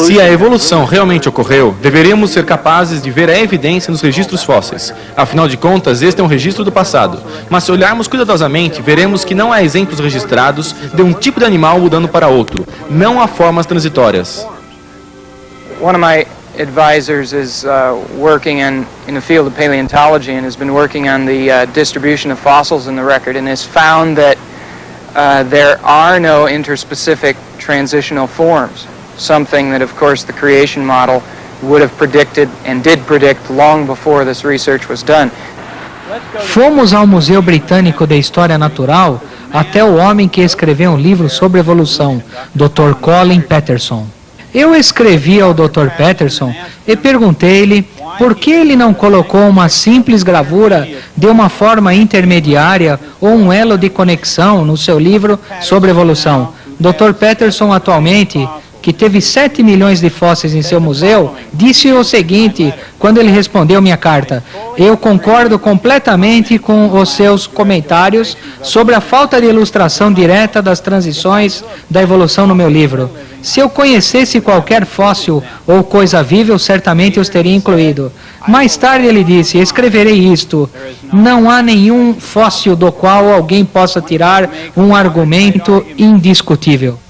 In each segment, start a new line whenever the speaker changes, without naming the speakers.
Se a evolução realmente ocorreu, deveríamos ser capazes de ver a evidência nos registros fósseis. Afinal de contas, este é um registro do passado. Mas se olharmos cuidadosamente, veremos que não há exemplos registrados de um tipo de animal mudando para outro. Não há formas transitórias.
One of my advisors is working in the field of paleontology and has been working on the distribution of fossils in the record and has found that there are no interspecific transitional forms, something that of course the creation model would have predicted and did predict long before this research was done.
Fomos ao Museu Britânico de História Natural até o homem que escreveu um livro sobre evolução, Dr. Colin Peterson. Eu escrevi ao Dr. Peterson e perguntei-lhe por que ele não colocou uma simples gravura de uma forma intermediária ou um elo de conexão no seu livro sobre evolução. Dr. Peterson, atualmente, que teve 7 milhões de fósseis em seu museu, disse o seguinte, quando ele respondeu minha carta: eu concordo completamente com os seus comentários sobre a falta de ilustração direta das transições da evolução no meu livro. Se eu conhecesse qualquer fóssil ou coisa viva, eu certamente os teria incluído. Mais tarde ele disse, escreverei isto: não há nenhum fóssil do qual alguém possa tirar um argumento indiscutível.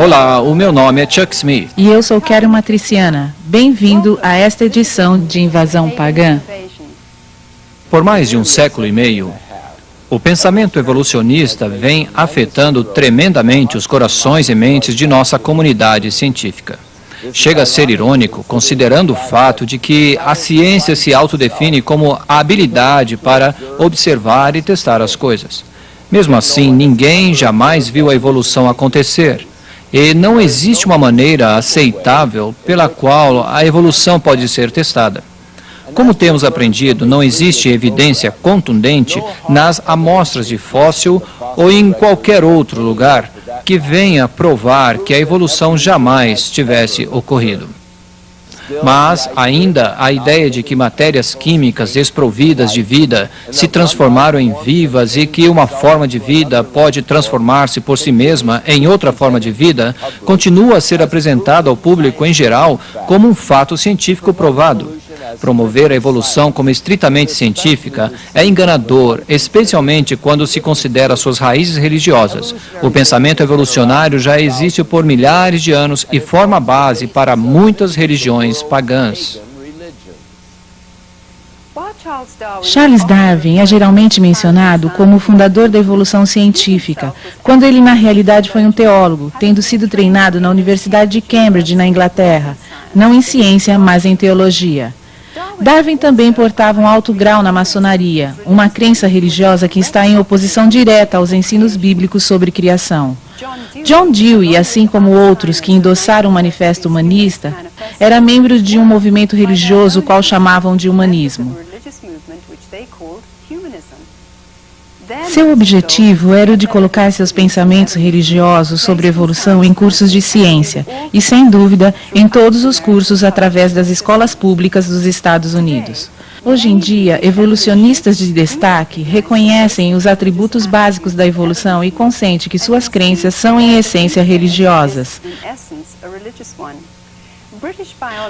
Olá, o meu nome é Chuck Smith.
E eu sou Karen Matriciana. Bem-vindo a esta edição de Invasão Pagã.
Por mais de um século e meio, O pensamento evolucionista vem afetando tremendamente os corações e mentes de nossa comunidade científica. Chega a ser irônico, considerando o fato de que a ciência se autodefine como a habilidade para observar e testar as coisas. Mesmo assim, ninguém jamais viu a evolução acontecer. E não existe uma maneira aceitável pela qual a evolução pode ser testada. Como temos aprendido, não existe evidência contundente nas amostras de fóssil ou em qualquer outro lugar que venha provar que a evolução jamais tivesse ocorrido. Mas ainda a ideia de que matérias químicas desprovidas de vida se transformaram em vivas e que uma forma de vida pode transformar-se por si mesma em outra forma de vida continua a ser apresentada ao público em geral como um fato científico provado. Promover a evolução como estritamente científica é enganador, especialmente quando se considera suas raízes religiosas. O pensamento evolucionário já existe por milhares de anos e forma base para muitas religiões pagãs.
Charles Darwin é geralmente mencionado como o fundador da evolução científica, quando ele na realidade foi um teólogo, tendo sido treinado na Universidade de Cambridge, na Inglaterra, não em ciência, mas em teologia. Darwin também portava um alto grau na maçonaria, uma crença religiosa que está em oposição direta aos ensinos bíblicos sobre criação. John Dewey, assim como outros que endossaram o Manifesto Humanista, era membro de um movimento religioso o qual chamavam de humanismo. Seu objetivo era o de colocar seus pensamentos religiosos sobre evolução em cursos de ciência e, sem dúvida, em todos os cursos através das escolas públicas dos Estados Unidos. Hoje em dia, evolucionistas de destaque reconhecem os atributos básicos da evolução e consentem que suas crenças são, em essência, religiosas.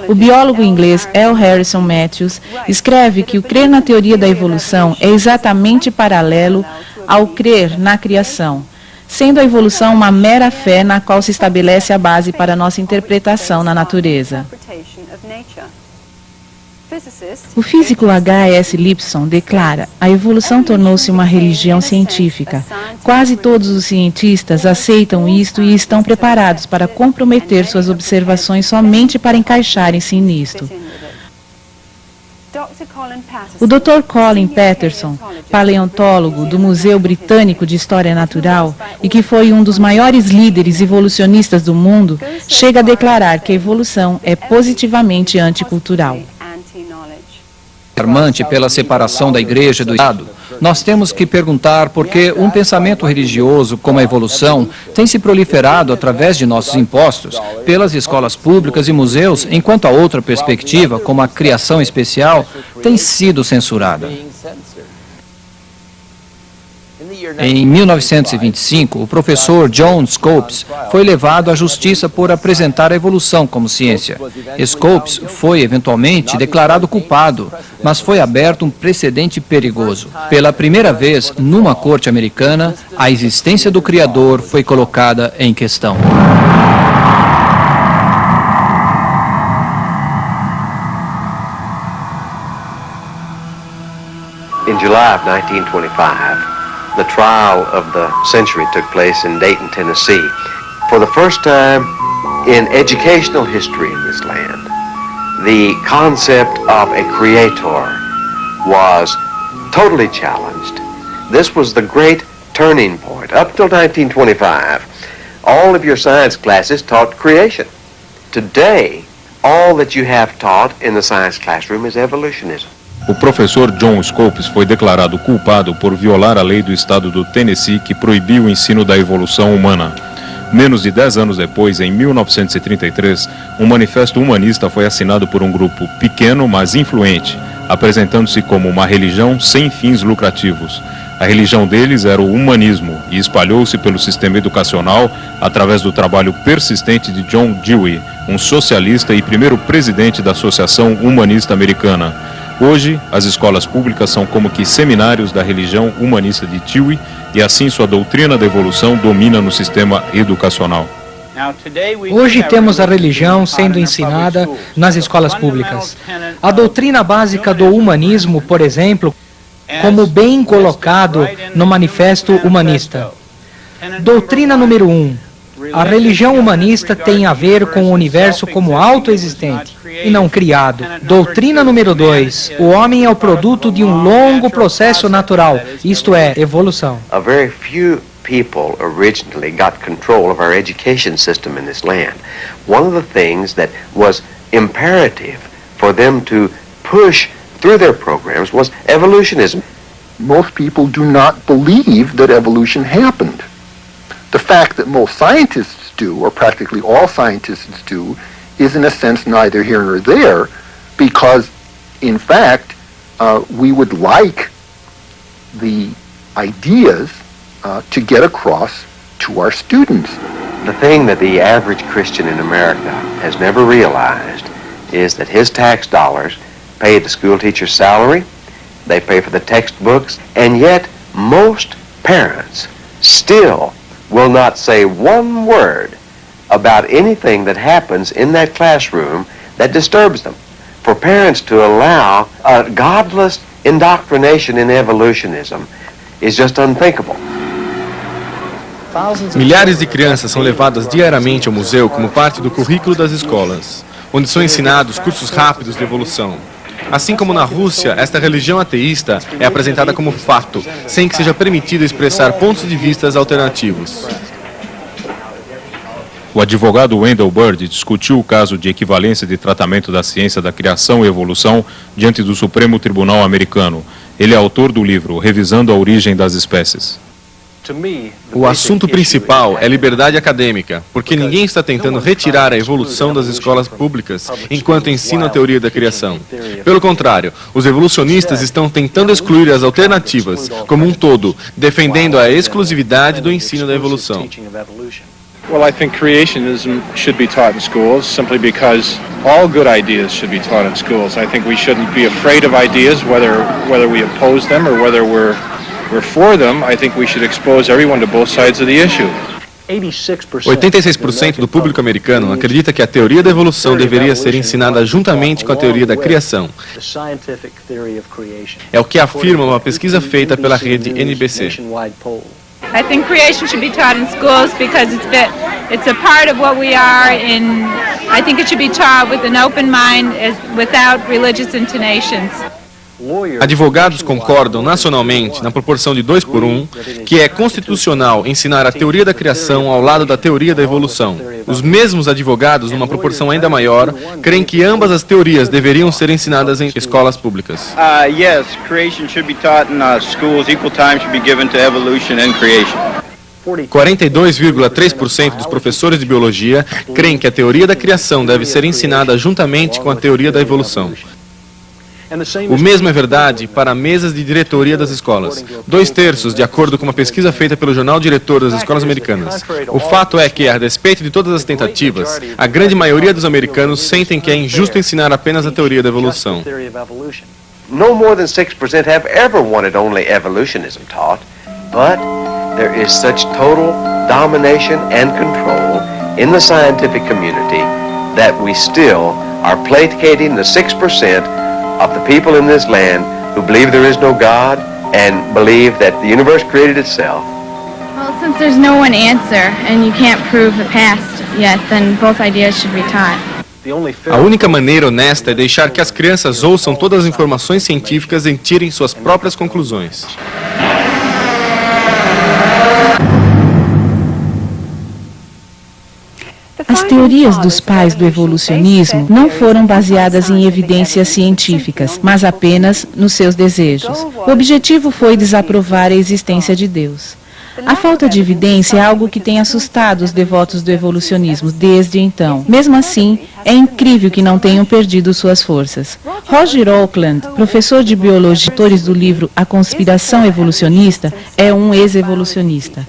O biólogo inglês L. Harrison Matthews escreve que o crer na teoria da evolução é exatamente paralelo ao crer na criação, sendo a evolução uma mera fé na qual se estabelece a base para a nossa interpretação na natureza. O físico H.S. Lipson declara: a evolução tornou-se uma religião científica. Quase todos os cientistas aceitam isto e estão preparados para comprometer suas observações somente para encaixarem-se nisto. O Dr. Colin Patterson, paleontólogo do Museu Britânico de História Natural e que foi um dos maiores líderes evolucionistas do mundo, chega a declarar que a evolução é positivamente anticultural.
Alarmante pela separação da Igreja e do Estado, nós temos que perguntar por que um pensamento religioso como a evolução tem se proliferado através de nossos impostos, pelas escolas públicas e museus, enquanto a outra perspectiva, como a criação especial, tem sido censurada. Em 1925, o professor John Scopes foi levado à justiça por apresentar a evolução como ciência. Scopes foi eventualmente declarado culpado, mas foi aberto um precedente perigoso. Pela primeira vez, numa corte americana, a existência do Criador foi colocada em questão.
In July of 1925, the trial of the century took place in Dayton, Tennessee. For the first time in educational history in this land, the concept of a creator was totally challenged. This was the great turning point. Up till 1925, all of your science classes taught creation. Today, all that you have taught in the science classroom is evolutionism.
O professor John Scopes foi declarado culpado por violar a lei do estado do Tennessee que proibiu o ensino da evolução humana. Menos de 10 anos depois, em 1933, um manifesto humanista foi assinado por um grupo pequeno, mas influente, apresentando-se como uma religião sem fins lucrativos. A religião deles era o humanismo e espalhou-se pelo sistema educacional através do trabalho persistente de John Dewey, um socialista e primeiro presidente da Associação Humanista Americana. Hoje, as escolas públicas são como que seminários da religião humanista de Dewey e assim sua doutrina da evolução domina no sistema educacional.
Hoje temos a religião sendo ensinada nas escolas públicas. A doutrina básica do humanismo, por exemplo, como bem colocado no Manifesto Humanista. Doutrina número 1. A religião humanista tem a ver com o universo como autoexistente e não criado. Doutrina número 2. O homem é o produto de um longo processo natural, isto é, evolução.
A very few people originally got control of our education system in this land. One of the things that was imperative for them to push through their programs was evolutionism.
Most people do not believe that evolution happened. The fact that most scientists do, or practically all scientists do, is in a sense neither here nor there, because in fact we would like the ideas to get across to our students.
The thing that the average Christian in America has never realized is that his tax dollars pay the school teacher's salary, they pay for the textbooks, and yet most parents still will not say one word about anything that happens in that classroom that disturbs them. For parents to allow a godless indoctrination in evolutionism is just unthinkable.
Milhares de crianças são levadas diariamente ao museu como parte do currículo das escolas, onde são ensinados cursos rápidos de evolução. Assim como na Rússia, esta religião ateísta é apresentada como fato, sem que seja permitido expressar pontos de vista alternativos.
O advogado Wendell Bird discutiu o caso de equivalência de tratamento da ciência da criação e evolução diante do Supremo Tribunal americano. Ele é autor do livro Revisando a Origem das Espécies.
O assunto principal é liberdade acadêmica, porque ninguém está tentando retirar a evolução das escolas públicas enquanto ensinam a teoria da criação. Pelo contrário, os evolucionistas estão tentando excluir as alternativas como um todo, defendendo a exclusividade do ensino da evolução.
Well, I think creationism should be taught in schools simply because all good ideas should be taught in schools. I think we shouldn't be afraid of ideas, whether we oppose them or whether we're for them. I think we should expose everyone to both sides of the issue.
86% do público americano acredita que a teoria da evolução deveria ser ensinada juntamente com a teoria da criação. É o que afirma uma pesquisa feita pela rede NBC.
I think creation should be taught in schools because it's a part of what we are, and I think it should be taught with an open mind without religious intonations.
Advogados concordam nacionalmente, na proporção de 2-1, que é constitucional ensinar a teoria da criação ao lado da teoria da evolução. Os mesmos advogados, numa proporção ainda maior, creem que ambas as teorias deveriam ser ensinadas em escolas públicas.
Yes, creation should be taught in schools. Equal time should be given to evolution and creation.
42,3% dos professores de biologia creem que a teoria da criação deve ser ensinada juntamente com a teoria da evolução. O mesmo é verdade para mesas de diretoria das escolas. 2/3, de acordo com uma pesquisa feita pelo Jornal Diretor das Escolas Americanas. O fato é que, a despeito de todas as tentativas, a grande maioria dos americanos sentem que é injusto ensinar apenas a teoria da evolução.
No more than 6% have ever wanted only evolutionism taught, but there is such total domination and control in the scientific community that we still are placating the 6% of the people in this land who believe there is no God and believe that the universe created itself.
Well, since there's no one answer and you can't prove the past yet, then both ideas should be taught.
A única maneira honesta é deixar que as crianças ouçam todas as informações científicas e tirem suas próprias conclusões.
As teorias dos pais do evolucionismo não foram baseadas em evidências científicas, mas apenas nos seus desejos. O objetivo foi desaprovar a existência de Deus. A falta de evidência é algo que tem assustado os devotos do evolucionismo desde então. Mesmo assim, é incrível que não tenham perdido suas forças. Roger Oakland, professor de biologia e autor do livro A Conspiração Evolucionista, é um ex-evolucionista.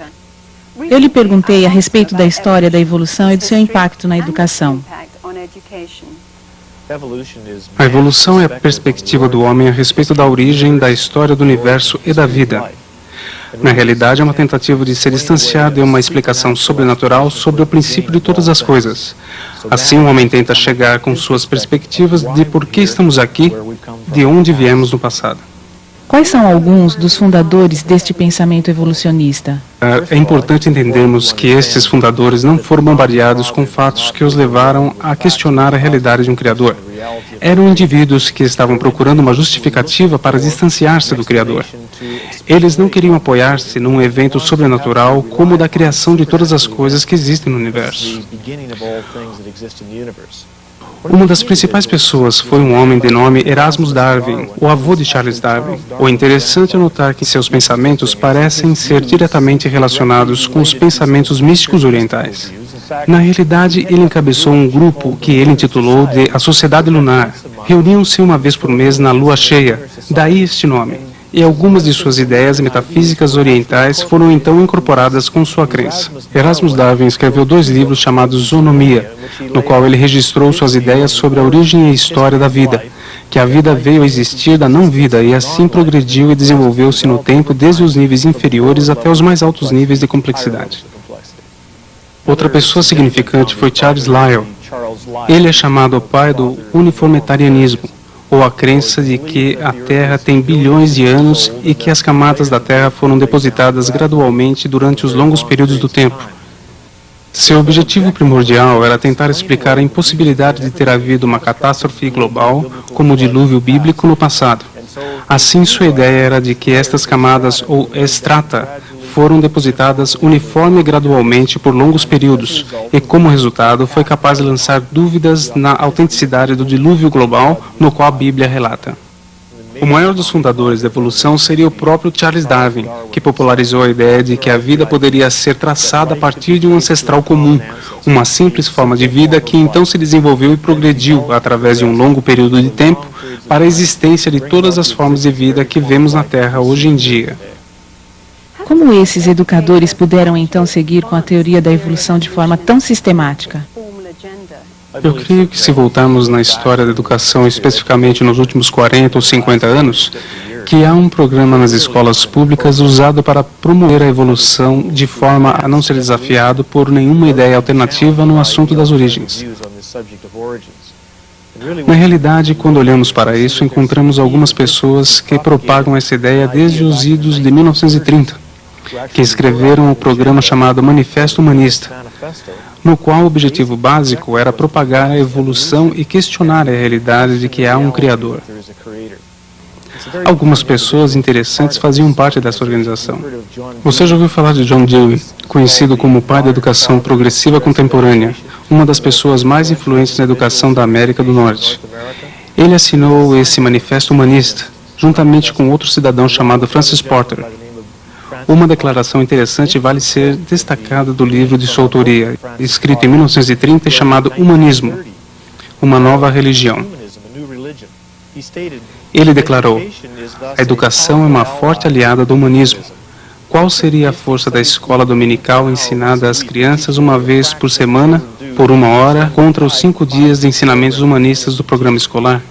Eu lhe perguntei a respeito da história da evolução e do seu impacto na educação.
A evolução é a perspectiva do homem a respeito da origem, da história do universo e da vida. Na realidade, é uma tentativa de se distanciar de uma explicação sobrenatural sobre o princípio de todas as coisas. Assim, o homem tenta chegar com suas perspectivas de por que estamos aqui, de onde viemos no passado.
Quais são alguns dos fundadores deste pensamento evolucionista?
É importante entendermos que estes fundadores não foram bombardeados com fatos que os levaram a questionar a realidade de um Criador. Eram indivíduos que estavam procurando uma justificativa para distanciar-se do Criador. Eles não queriam apoiar-se num evento sobrenatural como o da criação de todas as coisas que existem no universo. Uma das principais pessoas foi um homem de nome Erasmus Darwin, o avô de Charles Darwin. O interessante é notar que seus pensamentos parecem ser diretamente relacionados com os pensamentos místicos orientais. Na realidade, ele encabeçou um grupo que ele intitulou de A Sociedade Lunar. Reuniam-se uma vez por mês na lua cheia, daí este nome. E algumas de suas ideias metafísicas orientais foram então incorporadas com sua crença. Erasmus Darwin escreveu 2 livros chamados Zoonomia, no qual ele registrou suas ideias sobre a origem e história da vida, que a vida veio a existir da não-vida e assim progrediu e desenvolveu-se no tempo desde os níveis inferiores até os mais altos níveis de complexidade. Outra pessoa significante foi Charles Lyell. Ele é chamado o pai do uniformitarianismo, ou a crença de que a Terra tem bilhões de anos e que as camadas da Terra foram depositadas gradualmente durante os longos períodos do tempo. Seu objetivo primordial era tentar explicar a impossibilidade de ter havido uma catástrofe global como o dilúvio bíblico no passado. Assim, sua ideia era de que estas camadas, ou estrata, foram depositadas uniforme e gradualmente por longos períodos, e como resultado foi capaz de lançar dúvidas na autenticidade do dilúvio global no qual a Bíblia relata. O maior dos fundadores da evolução seria o próprio Charles Darwin, que popularizou a ideia de que a vida poderia ser traçada a partir de um ancestral comum, uma simples forma de vida que então se desenvolveu e progrediu através de um longo período de tempo para a existência de todas as formas de vida que vemos na Terra hoje em dia.
Como esses educadores puderam então seguir com a teoria da evolução de forma tão sistemática?
Eu creio que se voltarmos na história da educação, especificamente nos últimos 40 ou 50 anos, que há um programa nas escolas públicas usado para promover a evolução de forma a não ser desafiado por nenhuma ideia alternativa no assunto das origens. Na realidade, quando olhamos para isso, encontramos algumas pessoas que propagam essa ideia desde os idos de 1930. Que escreveram o programa chamado Manifesto Humanista, no qual o objetivo básico era propagar a evolução e questionar a realidade de que há um Criador. Algumas pessoas interessantes faziam parte dessa organização. Você já ouviu falar de John Dewey, conhecido como o pai da educação progressiva contemporânea, uma das pessoas mais influentes na educação da América do Norte. Ele assinou esse Manifesto Humanista, juntamente com outro cidadão chamado Francis Porter. Uma declaração interessante vale ser destacada do livro de sua autoria, escrito em 1930 e chamado Humanismo, uma nova religião. Ele declarou: a educação é uma forte aliada do humanismo. Qual seria a força da escola dominical ensinada às crianças uma vez por semana, por 1 hora, contra os 5 dias de ensinamentos humanistas do programa escolar?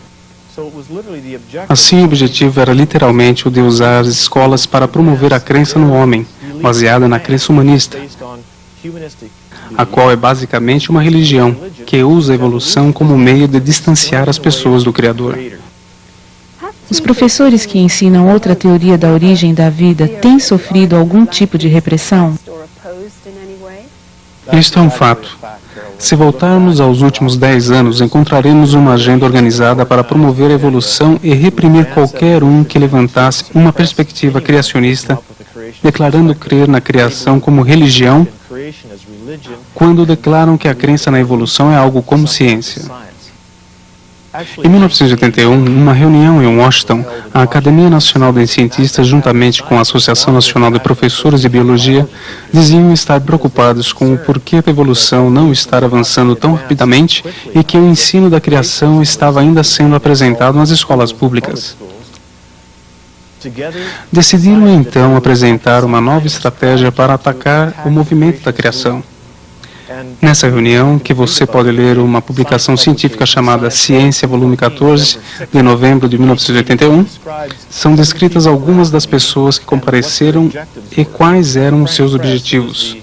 Assim, o objetivo era literalmente o de usar as escolas para promover a crença no homem, baseada na crença humanista, a qual é basicamente uma religião que usa a evolução como meio de distanciar as pessoas do Criador.
Os professores que ensinam outra teoria da origem da vida têm sofrido algum tipo de repressão?
Isto é um fato. Se voltarmos aos últimos 10 anos, encontraremos uma agenda organizada para promover a evolução e reprimir qualquer um que levantasse uma perspectiva criacionista, declarando crer na criação como religião, quando declaram que a crença na evolução é algo como ciência. Em 1981, numa reunião em Washington, a Academia Nacional de Cientistas, juntamente com a Associação Nacional de Professores de Biologia, diziam estar preocupados com o porquê a evolução não estar avançando tão rapidamente e que o ensino da criação estava ainda sendo apresentado nas escolas públicas. Decidiram então apresentar uma nova estratégia para atacar o movimento da criação. Nessa reunião, que você pode ler uma publicação científica chamada Ciência, volume 14, de novembro de 1981, são descritas algumas das pessoas que compareceram e quais eram os seus objetivos.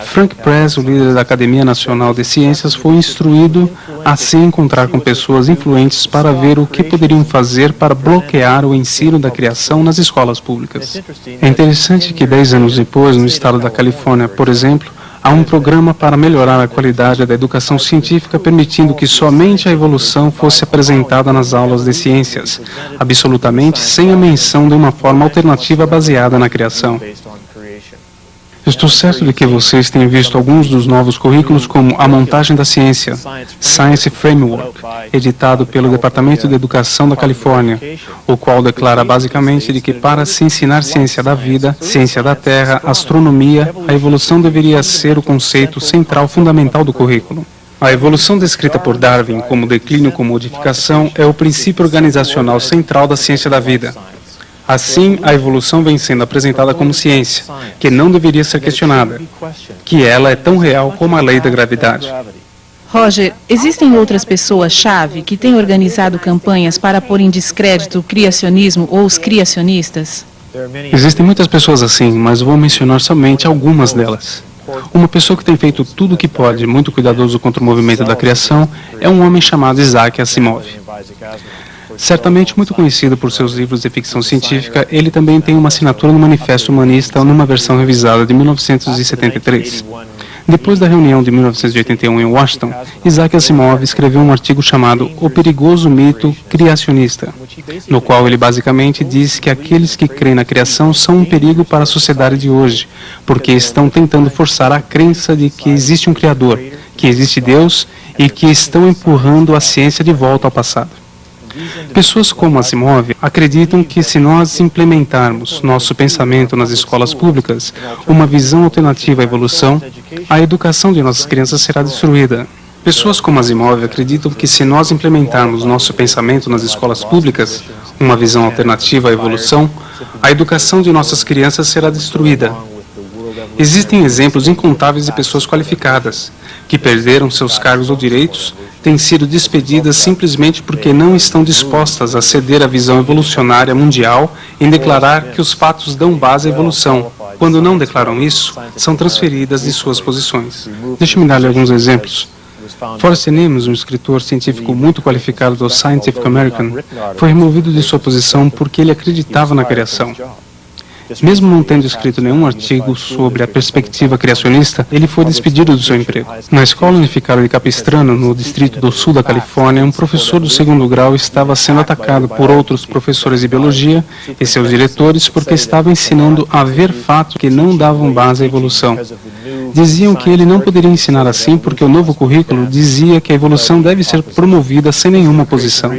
Frank Press, o líder da Academia Nacional de Ciências, foi instruído a se encontrar com pessoas influentes para ver o que poderiam fazer para bloquear o ensino da criação nas escolas públicas. É interessante que 10 anos depois, no estado da Califórnia, por exemplo, há um programa para melhorar a qualidade da educação científica, permitindo que somente a evolução fosse apresentada nas aulas de ciências, absolutamente sem a menção de uma forma alternativa baseada na criação. Estou certo de que vocês têm visto alguns dos novos currículos, como A Montagem da Ciência, Science Framework, editado pelo Departamento de Educação da Califórnia, o qual declara basicamente de que para se ensinar ciência da vida, ciência da Terra, astronomia, a evolução deveria ser o conceito central fundamental do currículo. A evolução descrita por Darwin como declínio com modificação é o princípio organizacional central da ciência da vida. Assim, a evolução vem sendo apresentada como ciência, que não deveria ser questionada, que ela é tão real como a lei da gravidade.
Roger, existem outras pessoas-chave que têm organizado campanhas para pôr em descrédito o criacionismo ou os criacionistas?
Existem muitas pessoas assim, mas vou mencionar somente algumas delas. Uma pessoa que tem feito tudo o que pode, muito cuidadoso contra o movimento da criação, é um homem chamado Isaac Asimov. Certamente muito conhecido por seus livros de ficção científica, ele também tem uma assinatura no Manifesto Humanista numa versão revisada de 1973. Depois da reunião de 1981 em Washington, Isaac Asimov escreveu um artigo chamado O Perigoso Mito Criacionista, no qual ele basicamente diz que aqueles que creem na criação são um perigo para a sociedade de hoje, porque estão tentando forçar a crença de que existe um Criador, que existe Deus e que estão empurrando a ciência de volta ao passado. Pessoas como Asimov acreditam que se nós implementarmos nosso pensamento nas escolas públicas, uma visão alternativa à evolução, a educação de nossas crianças será destruída. Pessoas como Asimov acreditam que se nós implementarmos nosso pensamento nas escolas públicas, uma visão alternativa à evolução, a educação de nossas crianças será destruída. Existem exemplos incontáveis de pessoas qualificadas, que perderam seus cargos ou direitos, têm sido despedidas simplesmente porque não estão dispostas a ceder à visão evolucionária mundial em declarar que os fatos dão base à evolução. Quando não declaram isso, são transferidas de suas posições. Deixe-me dar-lhe alguns exemplos. Forrest Nimitz, um escritor científico muito qualificado do Scientific American, foi removido de sua posição porque ele acreditava na criação. Mesmo não tendo escrito nenhum artigo sobre a perspectiva criacionista, ele foi despedido do seu emprego. Na Escola Unificada de Capistrano, no Distrito do Sul da Califórnia, um professor do segundo grau estava sendo atacado por outros professores de biologia e seus diretores porque estava ensinando a ver fatos que não davam base à evolução. Diziam que ele não poderia ensinar assim porque o novo currículo dizia que a evolução deve ser promovida sem nenhuma oposição.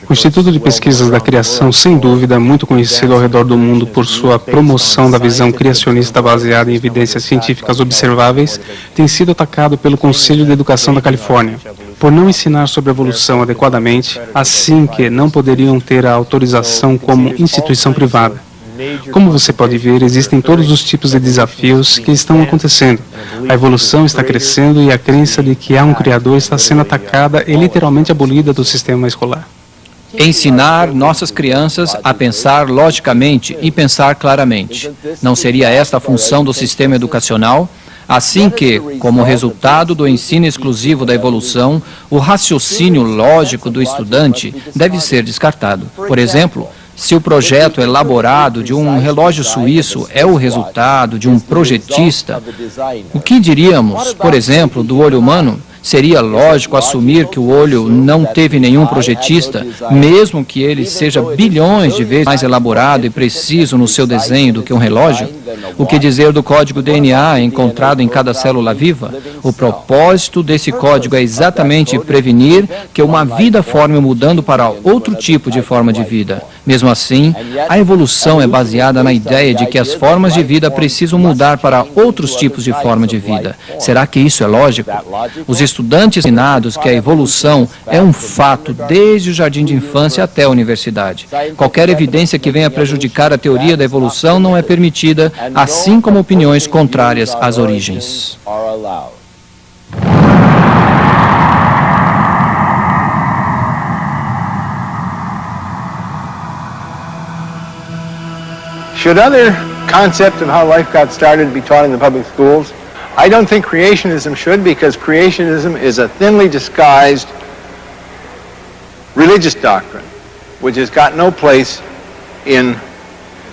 O Instituto de Pesquisas da Criação, sem dúvida, muito conhecido ao redor do mundo por sua promoção da visão criacionista baseada em evidências científicas observáveis, tem sido atacado pelo Conselho de Educação da Califórnia, por não ensinar sobre a evolução adequadamente, assim que não poderiam ter a autorização como instituição privada. Como você pode ver, existem todos os tipos de desafios que estão acontecendo. A evolução está crescendo e a crença de que há um Criador está sendo atacada e literalmente abolida do sistema escolar.
Ensinar nossas crianças a pensar logicamente e pensar claramente. Não seria esta a função do sistema educacional? Assim que, como resultado do ensino exclusivo da evolução, o raciocínio lógico do estudante deve ser descartado. Por exemplo, se o projeto elaborado de um relógio suíço é o resultado de um projetista, o que diríamos, por exemplo, do olho humano? Seria lógico assumir que o olho não teve nenhum projetista, mesmo que ele seja bilhões de vezes mais elaborado e preciso no seu desenho do que um relógio? O que dizer do código DNA encontrado em cada célula viva? O propósito desse código é exatamente prevenir que uma vida forme mudando para outro tipo de forma de vida. Mesmo assim, a evolução é baseada na ideia de que as formas de vida precisam mudar para outros tipos de forma de vida. Será que isso é lógico? Os estudantes ensinados que a evolução é um fato desde o jardim de infância até a universidade. Qualquer evidência que venha prejudicar a teoria da evolução não é permitida, assim como opiniões contrárias às origens.
Should other concepts of how life got started be taught in the public schools? I don't think creationism should, because creationism is a thinly disguised religious doctrine, which has got no place in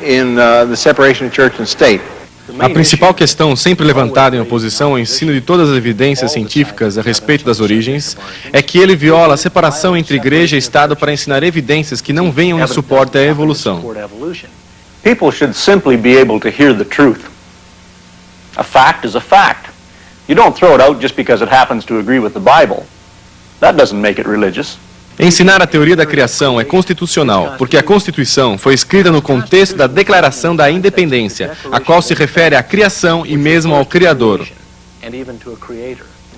the separation of church and state.
A principal questão sempre levantada em oposição ao ensino de todas as evidências científicas a respeito das origens é que ele viola a separação entre igreja e Estado para ensinar evidências que não venham em suporte à evolução.
People should simply be able to hear the truth. A fact is a fact. You don't throw it out just because it happens to agree with the Bible. That doesn't make it religious.
Ensinar a teoria da criação é constitucional, porque a Constituição foi escrita no contexto da Declaração da Independência, a qual se refere à criação e mesmo ao Criador.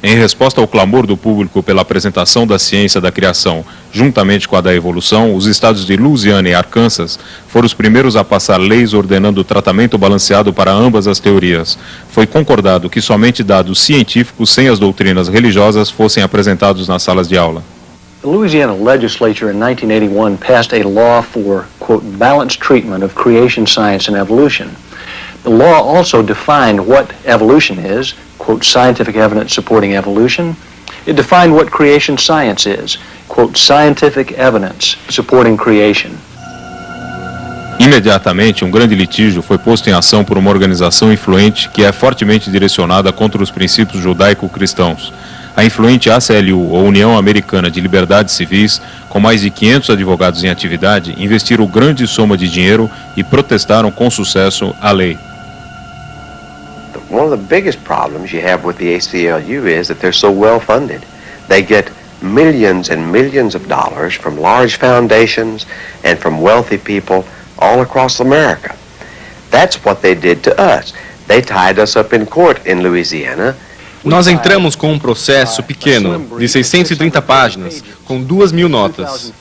Em resposta ao clamor do público pela apresentação da ciência da criação, juntamente com a da evolução, os estados de Louisiana e Arkansas foram os primeiros a passar leis ordenando o tratamento balanceado para ambas as teorias. Foi concordado que somente dados científicos sem as doutrinas religiosas fossem apresentados nas salas de aula.
The Louisiana legislature in 1981 passed a law for, quote, balanced treatment of creation science and evolution. The law also defined what evolution is, quote, scientific evidence supporting evolution. It defined what creation science is, quote, scientific evidence supporting creation.
Imediatamente, um grande litígio foi posto em ação por uma organização influente que é fortemente direcionada contra os princípios judaico-cristãos. A influente ACLU, ou União Americana de Liberdades Civis, com mais de 500 advogados em atividade, investiram grande soma de dinheiro e protestaram com sucesso a lei.
One of the biggest problems you have with the ACLU is that they're so well funded. They get millions and millions of dollars from large foundations and from wealthy people all across America. That's what they did to us. They tied us up in court in Louisiana.
Nós entramos com um processo pequeno, de 630 páginas, com 2.000 notas,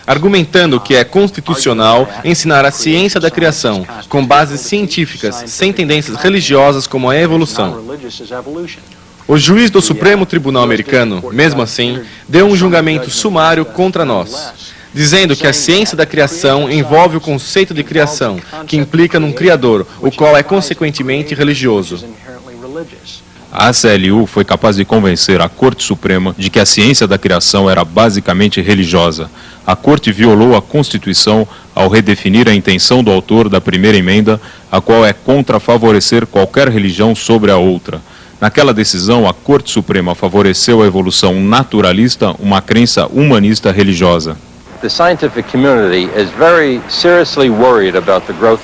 argumentando que é constitucional ensinar a ciência da criação, com bases científicas, sem tendências religiosas como a evolução. O juiz do Supremo Tribunal Americano, mesmo assim, deu um julgamento sumário contra nós, dizendo que a ciência da criação envolve o conceito de criação, que implica num criador, o qual é consequentemente religioso.
A ACLU foi capaz de convencer a Corte Suprema de que a ciência da criação era basicamente religiosa. A Corte violou a Constituição ao redefinir a intenção do autor da primeira emenda, a qual é contra favorecer qualquer religião sobre a outra. Naquela decisão, a Corte Suprema favoreceu a evolução naturalista, uma crença humanista religiosa.
The scientific community is very seriously worried about the growth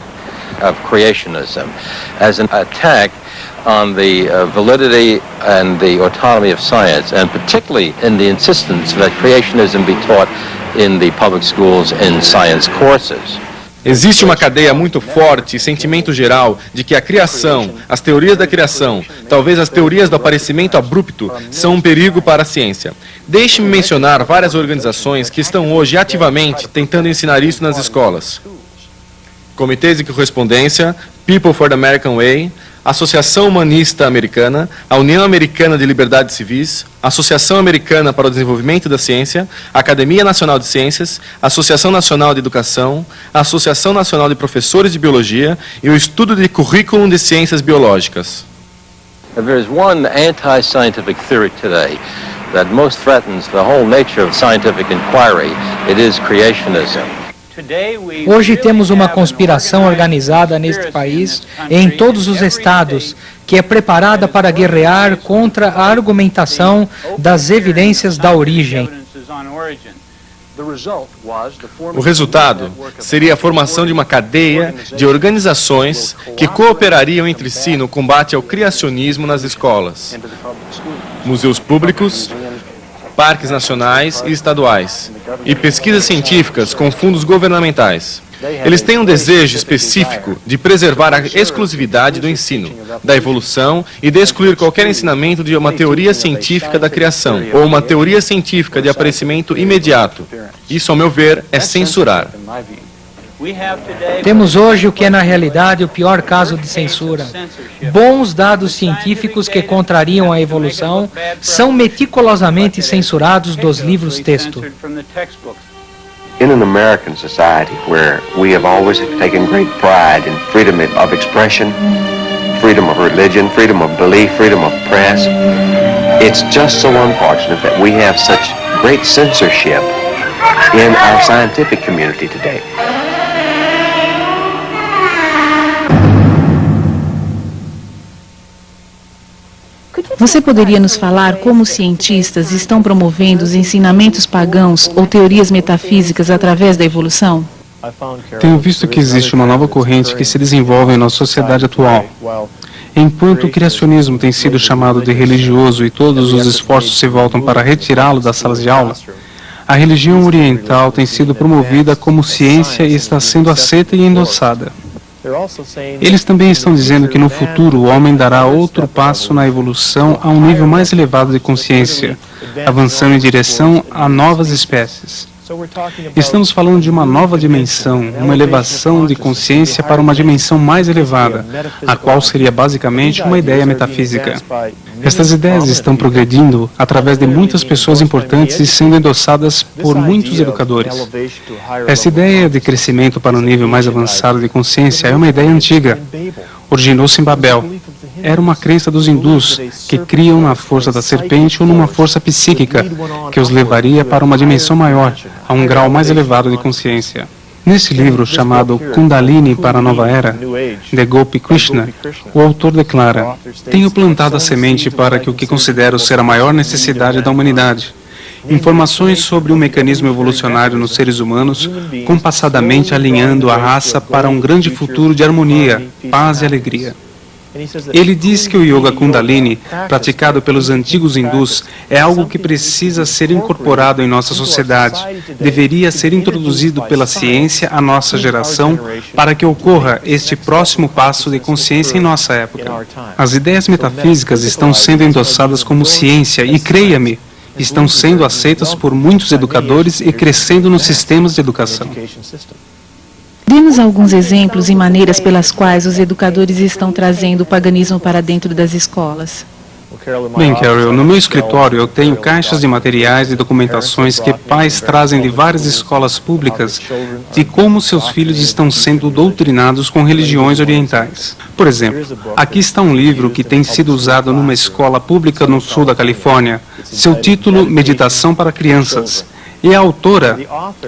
of creationism as an attack on the validity and the autonomy of science, and particularly in the insistence that creationism be taught in the public schools in science courses.
Existe uma cadeia muito forte e sentimento geral de que a criação, as teorias da criação, talvez as teorias do aparecimento abrupto, são um perigo para a ciência. Deixe-me mencionar várias organizações que estão hoje ativamente tentando ensinar isso nas escolas. Comitês de Correspondência, People for the American Way, Associação Humanista Americana, a União Americana de Liberdades Civis, Associação Americana para o Desenvolvimento da Ciência, Academia Nacional de Ciências, Associação Nacional de Educação, Associação Nacional de Professores de Biologia e o Estudo de Currículo de Ciências Biológicas.
If there is one anti-scientific theory today that most threatens the whole nature of scientific inquiry, it is creationism.
Hoje temos uma conspiração organizada neste país e em todos os estados que é preparada para guerrear contra a argumentação das evidências da origem.
O resultado seria a formação de uma cadeia de organizações que cooperariam entre si no combate ao criacionismo nas escolas, museus públicos, parques nacionais e estaduais, e pesquisas científicas com fundos governamentais. Eles têm um desejo específico de preservar a exclusividade do ensino, da evolução e de excluir qualquer ensinamento de uma teoria científica da criação ou uma teoria científica de aparecimento imediato. Isso, ao meu ver, é censurar.
Temos hoje o que é na realidade o pior caso de censura. Bons dados científicos que contrariam a evolução são meticulosamente censurados dos livros-texto.
in an American society where we have always taken great pride in freedom of expression, freedom of religion, freedom of belief, freedom of press, it's just so unfortunate that we have such great censorship in our scientific community today.
Você poderia nos falar como os cientistas estão promovendo os ensinamentos pagãos ou teorias metafísicas através da evolução?
Tenho visto que existe uma nova corrente que se desenvolve na sociedade atual. Enquanto o criacionismo tem sido chamado de religioso e todos os esforços se voltam para retirá-lo das salas de aula, a religião oriental tem sido promovida como ciência e está sendo aceita e endossada. Eles também estão dizendo que no futuro o homem dará outro passo na evolução a um nível mais elevado de consciência, avançando em direção a novas espécies. Estamos falando de uma nova dimensão, uma elevação de consciência para uma dimensão mais elevada, a qual seria basicamente uma ideia metafísica. Estas ideias estão progredindo através de muitas pessoas importantes e sendo endossadas por muitos educadores. Essa ideia de crescimento para um nível mais avançado de consciência é uma ideia antiga. Originou-se em Babel. Era uma crença dos hindus, que criam na força da serpente ou numa força psíquica, que os levaria para uma dimensão maior, a um grau mais elevado de consciência. Nesse livro, chamado Kundalini para a Nova Era, de Gopi Krishna, o autor declara: tenho plantado a semente para que o que considero ser a maior necessidade da humanidade, informações sobre o mecanismo evolucionário nos seres humanos, compassadamente alinhando a raça para um grande futuro de harmonia, paz e alegria. Ele diz que o Yoga Kundalini, praticado pelos antigos hindus, é algo que precisa ser incorporado em nossa sociedade. Deveria ser introduzido pela ciência à nossa geração para que ocorra este próximo passo de consciência em nossa época. As ideias metafísicas estão sendo endossadas como ciência e, creia-me, estão sendo aceitas por muitos educadores e crescendo nos sistemas de educação.
Dê-nos alguns exemplos e maneiras pelas quais os educadores estão trazendo o paganismo para dentro das escolas.
Bem, Carol, no meu escritório eu tenho caixas de materiais e documentações que pais trazem de várias escolas públicas de como seus filhos estão sendo doutrinados com religiões orientais. Por exemplo, aqui está um livro que tem sido usado numa escola pública no sul da Califórnia. Seu título, Meditação para Crianças. E a autora,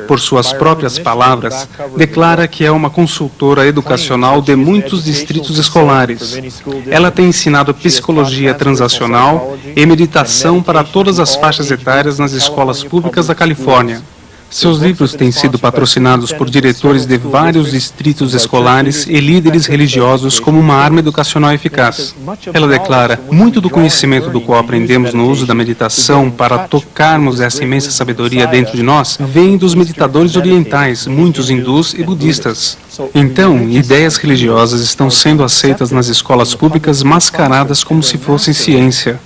por suas próprias palavras, declara que é uma consultora educacional de muitos distritos escolares. Ela tem ensinado psicologia transacional e meditação para todas as faixas etárias nas escolas públicas da Califórnia. Seus livros têm sido patrocinados por diretores de vários distritos escolares e líderes religiosos como uma arma educacional eficaz. Ela declara: muito do conhecimento do qual aprendemos no uso da meditação para tocarmos essa imensa sabedoria dentro de nós vem dos meditadores orientais, muitos hindus e budistas. Então, ideias religiosas estão sendo aceitas nas escolas públicas mascaradas como se fossem ciência.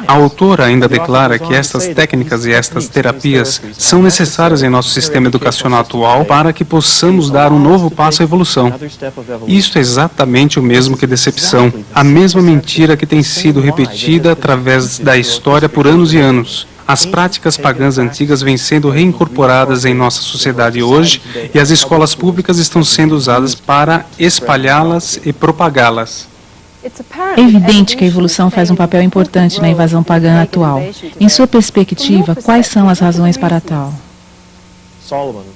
A autora ainda declara que estas técnicas e estas terapias são necessárias em nosso sistema educacional atual para que possamos dar um novo passo à evolução. Isto é exatamente o mesmo que decepção, a mesma mentira que tem sido repetida através da história por anos e anos. As práticas pagãs antigas vêm sendo reincorporadas em nossa sociedade hoje e as escolas públicas estão sendo usadas para espalhá-las e propagá-las.
É evidente que a evolução faz um papel importante na invasão pagã atual. Em sua perspectiva, quais são as razões para tal?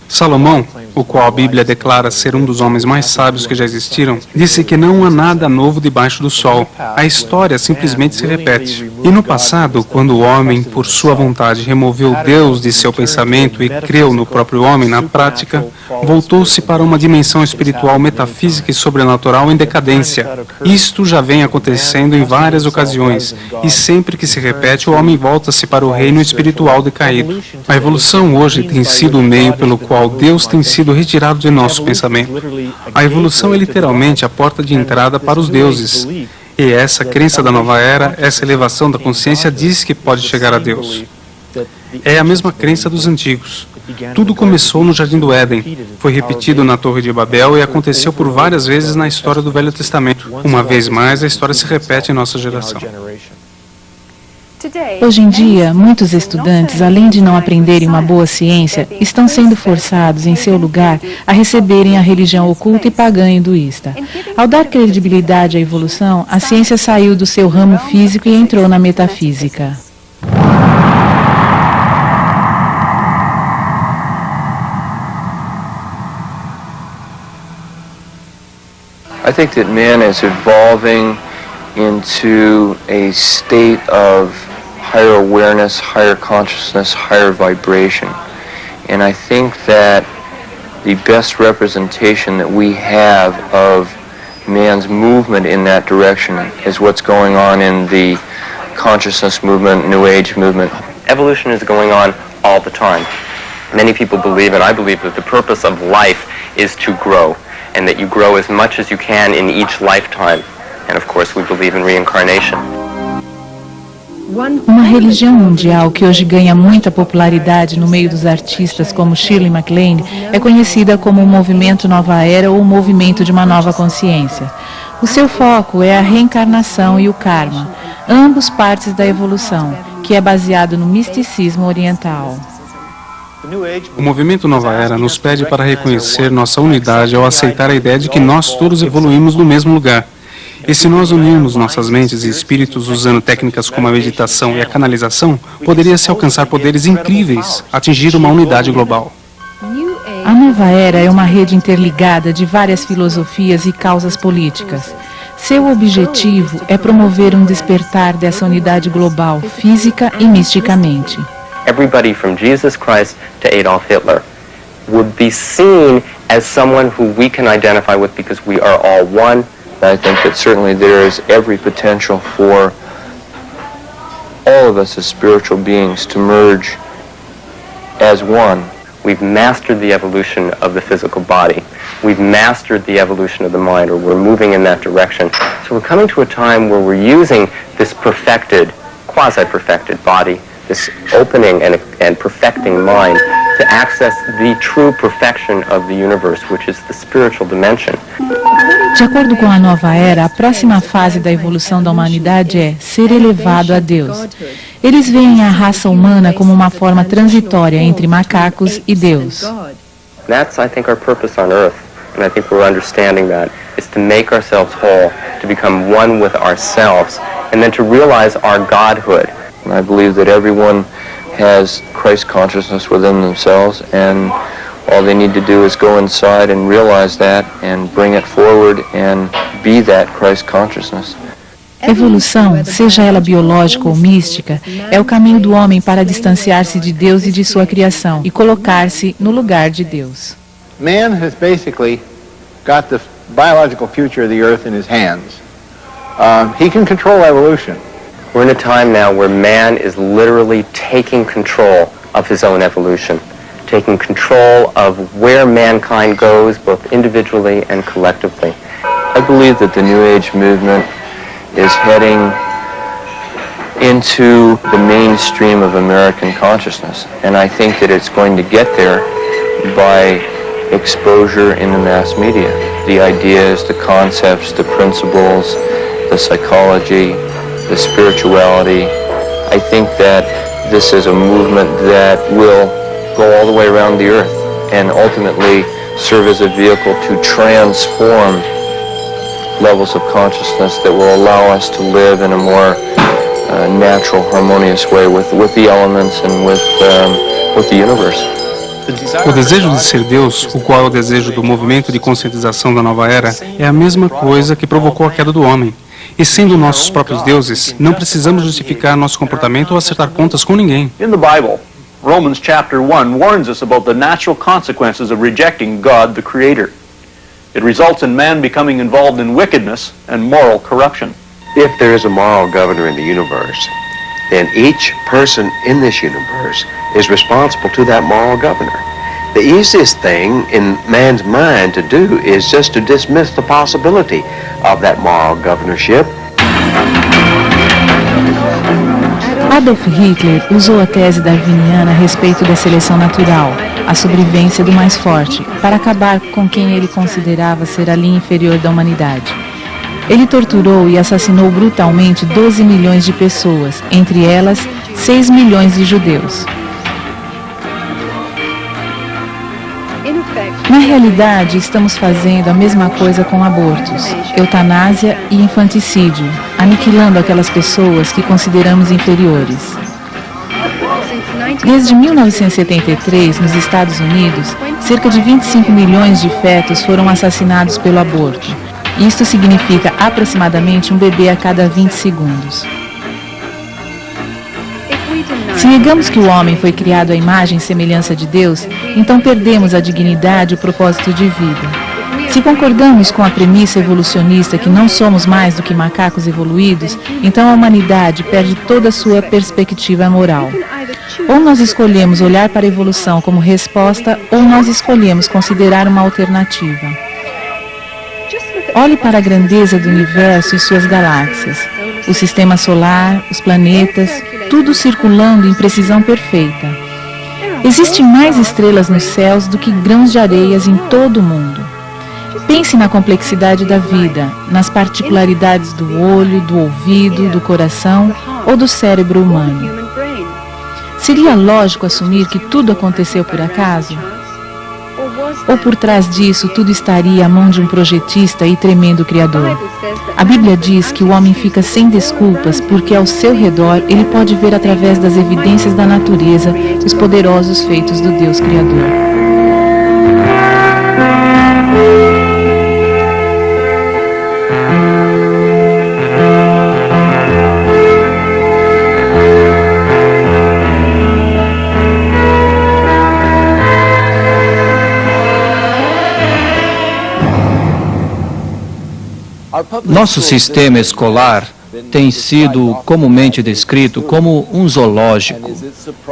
Salomão, o qual a Bíblia declara ser um dos homens mais sábios que já existiram, disse que não há nada novo debaixo do sol. A história simplesmente se repete. E no passado, quando o homem, por sua vontade, removeu Deus de seu pensamento e creu no próprio homem na prática, voltou-se para uma dimensão espiritual, metafísica e sobrenatural em decadência. Isto já vem acontecendo em várias ocasiões, e sempre que se repete, o homem volta-se para o reino espiritual decaído. A evolução hoje tem sido o meio pelo qual Deus tem sido retirado de nosso pensamento. A evolução é literalmente a porta de entrada para os deuses. E essa crença da nova era, essa elevação da consciência diz que pode chegar a Deus. É a mesma crença dos antigos. Tudo começou no Jardim do Éden, foi repetido na Torre de Babel e aconteceu por várias vezes na história do Velho Testamento. Uma vez mais, a história se repete em nossa geração.
Hoje em dia, muitos estudantes, além de não aprenderem uma boa ciência, estão sendo forçados, em seu lugar, a receberem a religião oculta e pagã hinduísta. Ao dar credibilidade à evolução, a ciência saiu do seu ramo físico e entrou na metafísica.
I think that man is evolving into a state of higher awareness, higher consciousness, higher vibration. And I think that the best representation that we have of man's movement in that direction is what's going on in the consciousness movement, New Age movement.
Evolution is going on all the time. Many people believe, and I believe, that the purpose of life is to grow, and that you grow as much as you can in each lifetime. And of course we believe in reincarnation.
Uma religião mundial que hoje ganha muita popularidade no meio dos artistas como Shirley MacLaine é conhecida como o movimento Nova Era ou o movimento de uma nova consciência. O seu foco é a reencarnação e o karma, ambos partes da evolução, que é baseado no misticismo oriental.
O movimento Nova Era nos pede para reconhecer nossa unidade ao aceitar a ideia de que nós todos evoluímos no mesmo lugar. E se nós unirmos nossas mentes e espíritos usando técnicas como a meditação e a canalização, poderia-se alcançar poderes incríveis, atingir uma unidade global.
A Nova Era é uma rede interligada de várias filosofias e causas políticas. Seu objetivo é promover um despertar dessa unidade global, física e misticamente.
Everybody from Jesus Christ to Adolf Hitler would be seen as someone who we can identify with because we are all one.
I think that certainly there is every potential for all of us as spiritual beings to merge as one.
We've mastered the evolution of the physical body. We've mastered the evolution of the mind, or we're moving in that direction. So we're coming to a time where we're using this perfected, quasi-perfected body, this opening and perfecting mind, to access the true perfection of the universe, which is the spiritual dimension.
De acordo com a Nova Era, a próxima fase da evolução da humanidade é ser elevado a Deus. Eles veem a raça humana como uma forma transitória entre macacos e Deus.
That's, I think, our purpose on Earth, and I think we're understanding that, is to make ourselves whole, to become one with ourselves, and then to realize our godhood.
And I believe that everyone has Christ consciousness within themselves, and all they need to do is go inside and realize that and bring it forward and be that Christ consciousness.
Evolução, seja ela biológica ou mística, é o caminho do homem para distanciar-se de Deus e de sua criação e colocar-se no lugar de Deus.
Man has basically got the biological future of the earth in his hands. He can control evolution.
We're in a time now where man is literally taking control of his own evolution, taking control of where mankind goes, both individually and collectively.
I believe that the New Age movement is heading into the mainstream of American consciousness, and I think that it's going to get there by exposure in the mass media. The ideas, the concepts, the principles, the psychology, the spirituality. I think that this is a movement that will go all the way around the earth and ultimately serve as a vehicle to transform levels of consciousness that will allow us to live in a more natural, harmonious way with the elements and with the universe.
O desejo de ser Deus, o qual é o desejo do movimento de conscientização da Nova Era, é a mesma coisa que provocou a queda do homem. E sendo nossos próprios deuses, não precisamos justificar nosso comportamento ou acertar contas com ninguém.
In the Bible, Romans chapter 1 warns us about the natural consequences of rejecting God, the Creator. It results in man becoming involved in wickedness and moral corruption.
If there is a moral governor in the universe, then each person in this universe is responsible to that moral governor. The easiest thing in man's mind to do is just to dismiss the possibility of that moral governorship.
Adolf Hitler usou a tese darwiniana a respeito da seleção natural, a sobrevivência do mais forte, para acabar com quem ele considerava ser a linha inferior da humanidade. Ele torturou e assassinou brutalmente 12 milhões de pessoas, entre elas 6 milhões de judeus. Na realidade, estamos fazendo a mesma coisa com abortos, eutanásia e infanticídio, aniquilando aquelas pessoas que consideramos inferiores. Desde 1973, nos Estados Unidos, cerca de 25 milhões de fetos foram assassinados pelo aborto. Isto significa aproximadamente um bebê a cada 20 segundos. Se negamos que o homem foi criado à imagem e semelhança de Deus, então perdemos a dignidade e o propósito de vida. Se concordamos com a premissa evolucionista que não somos mais do que macacos evoluídos, então a humanidade perde toda a sua perspectiva moral. Ou nós escolhemos olhar para a evolução como resposta, ou nós escolhemos considerar uma alternativa. Olhe para a grandeza do universo e suas galáxias, o sistema solar, os planetas, tudo circulando em precisão perfeita. Existem mais estrelas nos céus do que grãos de areias em todo o mundo. Pense na complexidade da vida, nas particularidades do olho, do ouvido, do coração ou do cérebro humano. Seria lógico assumir que tudo aconteceu por acaso? Ou por trás disso tudo estaria à mão de um projetista e tremendo Criador? A Bíblia diz que o homem fica sem desculpas porque ao seu redor ele pode ver através das evidências da natureza os poderosos feitos do Deus Criador.
Nosso sistema escolar tem sido comumente descrito como um zoológico.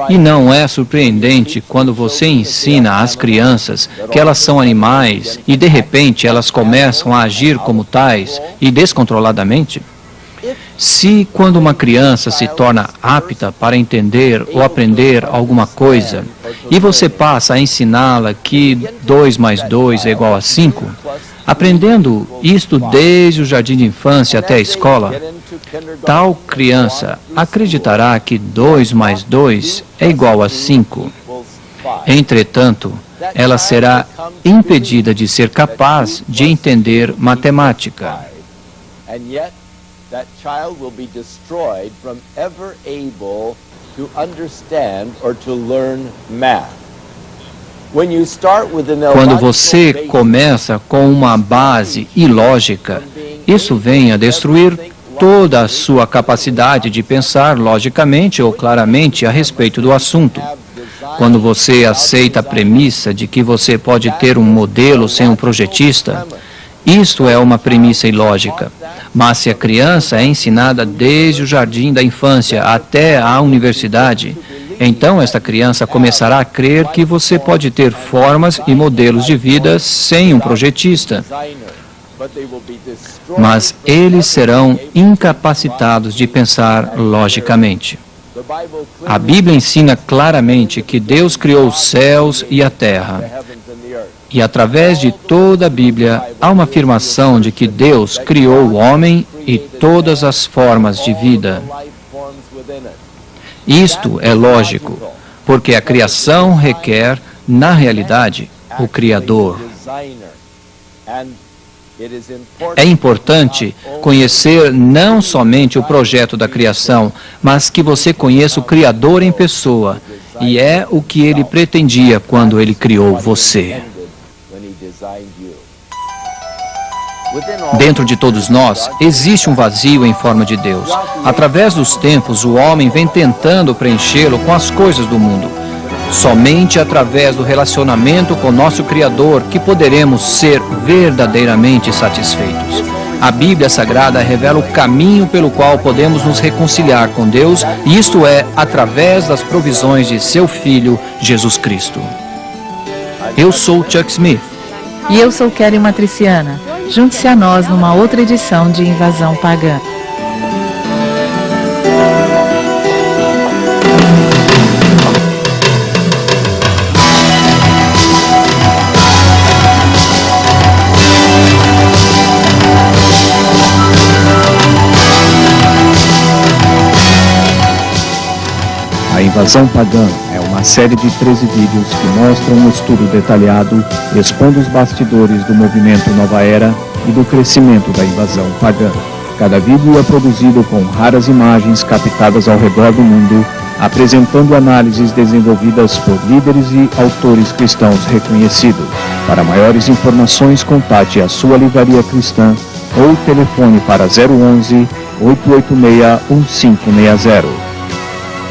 E não é surpreendente quando você ensina às crianças que elas são animais e, de repente, elas começam a agir como tais e descontroladamente? Se, quando uma criança se torna apta para entender ou aprender alguma coisa, e você passa a ensiná-la que 2 mais 2 é igual a 5, aprendendo isto desde o jardim de infância até a escola, tal criança acreditará que 2 mais 2 é igual a 5. Entretanto, ela será impedida de ser capaz de entender matemática.
That child will be destroyed from ever able to understand or to learn math.
Quando você começa com uma base ilógica, isso vem a destruir toda a sua capacidade de pensar logicamente ou claramente a respeito do assunto. Quando você aceita a premissa de que você pode ter um modelo sem um projetista, isto é uma premissa ilógica. Mas se a criança é ensinada desde o jardim da infância até a universidade, então esta criança começará a crer que você pode ter formas e modelos de vida sem um projetista. Mas eles serão incapacitados de pensar logicamente. A Bíblia ensina claramente que Deus criou os céus e a terra. E através de toda a Bíblia, há uma afirmação de que Deus criou o homem e todas as formas de vida. Isto é lógico, porque a criação requer, na realidade, o Criador. É importante conhecer não somente o projeto da criação, mas que você conheça o Criador em pessoa, e é o que ele pretendia quando ele criou você. Dentro de todos nós, existe um vazio em forma de Deus. Através dos tempos, o homem vem tentando preenchê-lo com as coisas do mundo. Somente através do relacionamento com nosso Criador que poderemos ser verdadeiramente satisfeitos. A Bíblia Sagrada revela o caminho pelo qual podemos nos reconciliar com Deus, e isto é através das provisões de seu Filho, Jesus Cristo. Eu sou Chuck Smith.
E eu sou Kelly Matriciana. Junte-se a nós numa outra edição de Invasão Pagã.
Invasão Pagã é uma série de 13 vídeos que mostram um estudo detalhado, expondo os bastidores do movimento Nova Era e do crescimento da invasão pagã. Cada vídeo é produzido com raras imagens captadas ao redor do mundo, apresentando análises desenvolvidas por líderes e autores cristãos reconhecidos. Para maiores informações, contate a sua livraria cristã ou telefone para 011 886 1560.